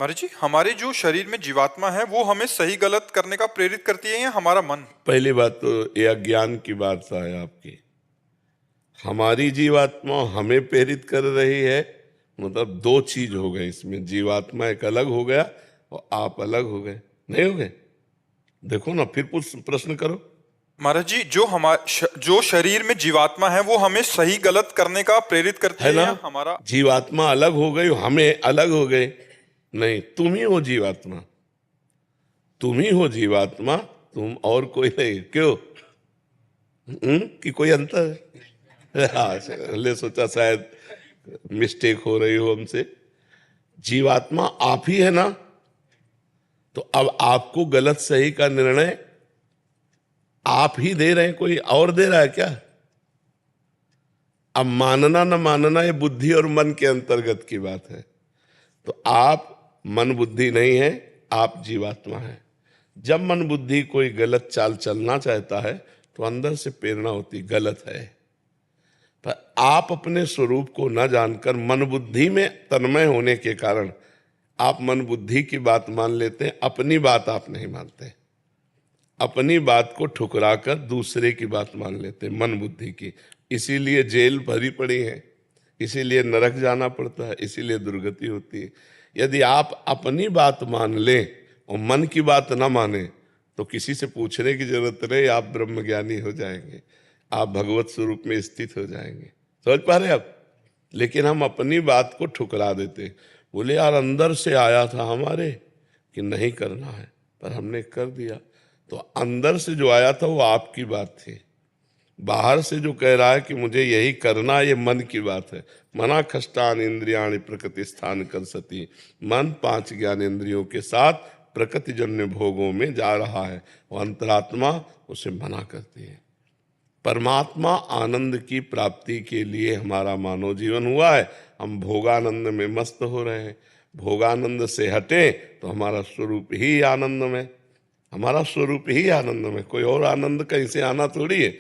महाराज जी, हमारे जो शरीर में जीवात्मा है वो हमें सही गलत करने का प्रेरित करती है या हमारा मन? पहली बात तो ये अज्ञान की बात है आपकी। हमारी जीवात्मा हमें प्रेरित कर रही है, मतलब दो चीज हो गए इसमें। जीवात्मा एक अलग हो गया और आप अलग हो गए, नहीं हो गए? देखो ना, फिर कुछ प्रश्न करो। महाराज जी, जो शरीर में जीवात्मा है वो हमें सही गलत करने का प्रेरित करती है है ना? या हमारा? जीवात्मा अलग हो गई, हमें अलग हो गए। नहीं, तुम ही हो जीवात्मा, तुम ही हो जीवात्मा, तुम और कोई नहीं। क्यों? कि कोई अंतर है? हाँ, ले सोचा शायद मिस्टेक हो रही हो हमसे। जीवात्मा आप ही है ना, तो अब आपको गलत सही का निर्णय आप ही दे रहे हैं, कोई और दे रहा है क्या? अब मानना न मानना ये बुद्धि और मन के अंतर्गत की बात है। तो आप मन बुद्धि नहीं है, आप जीवात्मा है। जब मन बुद्धि कोई गलत चाल चलना चाहता है तो अंदर से प्रेरणा होती गलत है, पर आप अपने स्वरूप को न जानकर मन बुद्धि में तन्मय होने के कारण आप मन बुद्धि की बात मान लेते हैं, अपनी बात आप नहीं मानते। अपनी बात को ठुकराकर दूसरे की बात मान लेते हैं, मन बुद्धि की। इसीलिए जेल भरी पड़ी है, इसीलिए नरक जाना पड़ता है, इसीलिए दुर्गति होती है। यदि आप अपनी बात मान लें और मन की बात ना माने तो किसी से पूछने की जरूरत नहीं, आप ब्रह्मज्ञानी हो जाएंगे, आप भगवत स्वरूप में स्थित हो जाएंगे। समझ पा रहे आप? लेकिन हम अपनी बात को ठुकरा देते। बोले यार अंदर से आया था हमारे कि नहीं करना है, पर हमने कर दिया। तो अंदर से जो आया था वो आपकी बात थी, बाहर से जो कह रहा है कि मुझे यही करना, ये मन की बात है। मना खष्टान इंद्रियाणि प्रकृति स्थान कर सती। मन 5 ज्ञानेंद्रियों के साथ प्रकृति जन्य भोगों में जा रहा है, वो अंतरात्मा उसे मना करती है। परमात्मा आनंद की प्राप्ति के लिए हमारा मानव जीवन हुआ है। हम भोगानंद में मस्त हो रहे हैं। भोगानंद से हटे तो हमारा स्वरूप ही आनंद में, हमारा स्वरूप ही आनंद में, कोई और आनंद कहीं से आना थोड़ी है।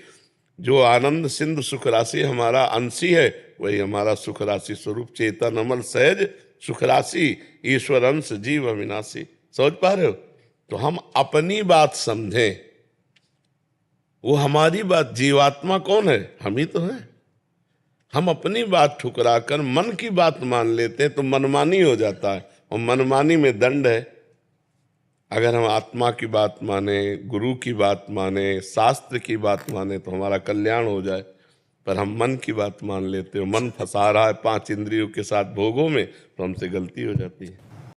जो आनंद सिंधु सुख राशि हमारा अंशी है, वही हमारा सुख राशि स्वरूप। चेतन अमल सहज सुख राशि, ईश्वर अंश जीव अविनाशी। समझ पा रहे हो? तो हम अपनी बात समझें, वो हमारी बात। जीवात्मा कौन है? हम ही तो हैं। हम अपनी बात ठुकरा कर मन की बात मान लेते हैं तो मनमानी हो जाता है, और मनमानी में दंड है। अगर हम आत्मा की बात माने, गुरु की बात माने, शास्त्र की बात माने तो हमारा कल्याण हो जाए। पर हम मन की बात मान लेते हो, मन फंसा रहा है 5 इंद्रियों के साथ भोगों में, तो हमसे गलती हो जाती है।